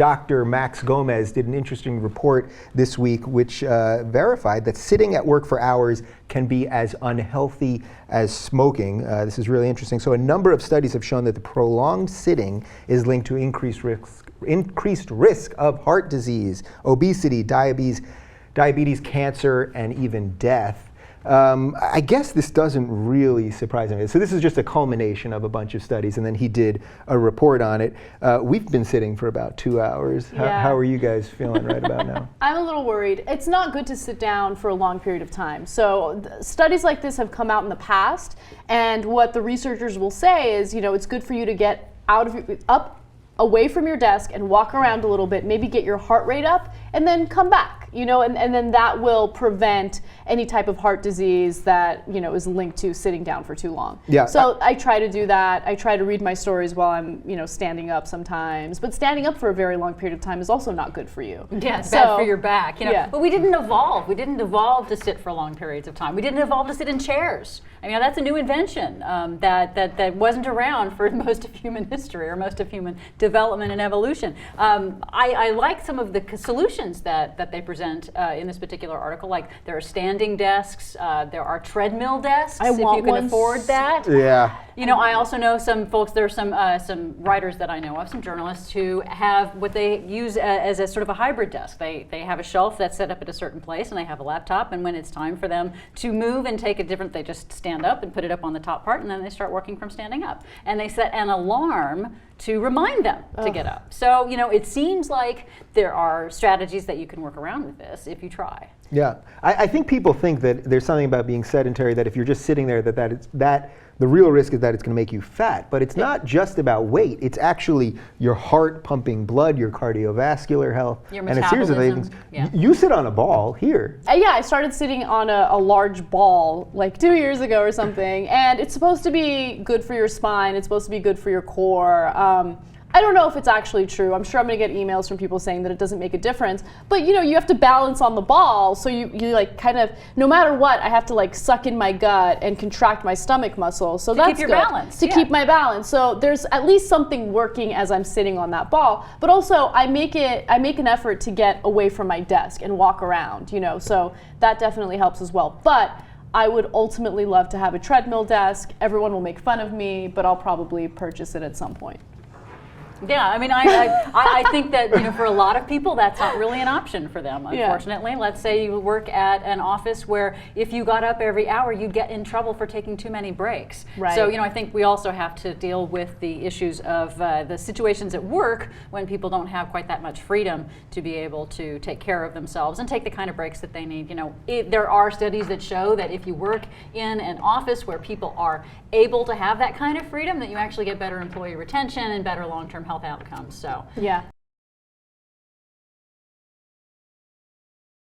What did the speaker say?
Dr. Max Gomez did an interesting report this week which verified that sitting at work for hours can be as unhealthy as smoking. This is really interesting. So a number of studies have shown that the prolonged sitting is linked to increased risk of heart disease, obesity, diabetes, cancer, and even death. I guess this doesn't really surprise me. So this is just a culmination of a bunch of studies, and then he did a report on it. We've been sitting for about 2 hours. How are you guys feeling right about now? I'm a little worried. It's not good to sit down for a long period of time. So studies like this have come out in the past, and what the researchers will say is, it's good for you to get up away from your desk and walk around a little bit, maybe get your heart rate up, and then come back, and then that will prevent any type of heart disease that, is linked to sitting down for too long. Yeah. So I try to do that. I try to read my stories while I'm, standing up sometimes, but standing up for a very long period of time is also not good for you. Yeah, it's bad for your back, But we didn't evolve. We didn't evolve to sit for long periods of time. We didn't evolve to sit in chairs. That's a new invention that wasn't around for most of human history or most of human development and evolution. I like some of the solutions that they present in this particular article. Like there are standing desks, there are treadmill desks if you can afford that. Yeah. I also know some folks. There are some writers that I know of, some journalists who have what they use as a sort of a hybrid desk. They have a shelf that's set up at a certain place, and they have a laptop. And when it's time for them to move and take a different, they just stand up and put it up on the top part, and then they start working from standing up. And they set an alarm to remind them to get up. So it seems like there are strategies that you can work around with this if you try. Yeah, I think people think that there's something about being sedentary, that if you're just sitting there, that the real risk is that it's going to make you fat. But it's not just about weight. It's actually your heart pumping blood, your cardiovascular health, your and a series of things. Yeah. You sit on a ball here. Yeah, I started sitting on a large ball like 2 years ago or something, and it's supposed to be good for your spine. It's supposed to be good for your core. I don't know if it's actually true. I'm sure I'm going to get emails from people saying that it doesn't make a difference. But you have to balance on the ball, so you like kind of, no matter what, I have to like suck in my gut and contract my stomach muscle. So that's keep your good. balance. To keep my balance. So there's at least something working as I'm sitting on that ball. But also I make an effort to get away from my desk and walk around, so that definitely helps as well. But I would ultimately love to have a treadmill desk. Everyone will make fun of me, but I'll probably purchase it at some point. Yeah, I think that for a lot of people that's not really an option for them, unfortunately. Yeah. Let's say you work at an office where if you got up every hour, you'd get in trouble for taking too many breaks. Right. So I think we also have to deal with the issues of the situations at work when people don't have quite that much freedom to be able to take care of themselves and take the kind of breaks that they need. There are studies that show that if you work in an office where people are able to have that kind of freedom, that you actually get better employee retention and better long-term health outcomes. So yeah.